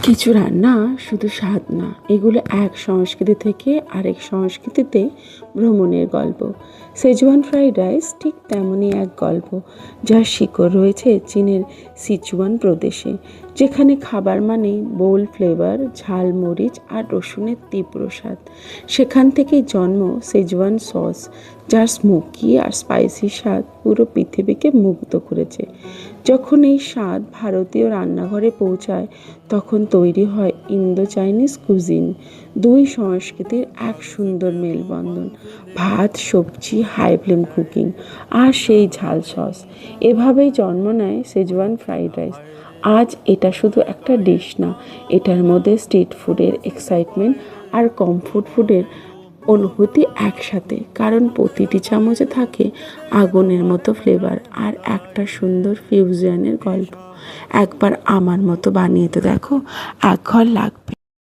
কিছু রান্না শুধু স্বাদ না, এগুলো এক সংস্কৃতি থেকে আরেক সংস্কৃতিতে ভ্রমণের গল্প। সেজওয়ান ফ্রাইড রাইস ঠিক তেমনই এক গল্প, যার শিকড় রয়েছে চীনের সিচুয়ান প্রদেশে, যেখানে খাবার মানে বোল্ড ফ্লেভার, ঝাল মরিচ আর রসুনের তীব্র স্বাদ। সেখান থেকেই জন্ম সেজওয়ান সস, যার স্মোকি আর স্পাইসি স্বাদ পুরো পৃথিবীকে মুগ্ধ করেছে। যখন এই স্বাদ ভারতীয় রান্নাঘরে পৌঁছায়, তখন তৈরি হয় ইন্দো চাইনিজ কুজিন, দুই সংস্কৃতির এক সুন্দর মেলবন্ধন। ভাত, সবজি, হাই ফ্লেম কুকিং আর সেই ঝাল সস, এভাবেই জন্ম নেয় সেজওয়ান ফ্রাইড রাইস। আজ এটা শুধু একটা ডিশ না, এটার মধ্যে স্ট্রিট ফুডের এক্সাইটমেন্ট আর কমফোর্ট ফুডের অনুভূতি একসাথে, কারণ প্রতিটি চামচে থাকে আগুনের মতো ফ্লেভার আর একটা সুন্দর ফিউশনের গল্প। একবার আমার মতো বানিয়ে তো দেখো, এক ঘর লাগবে।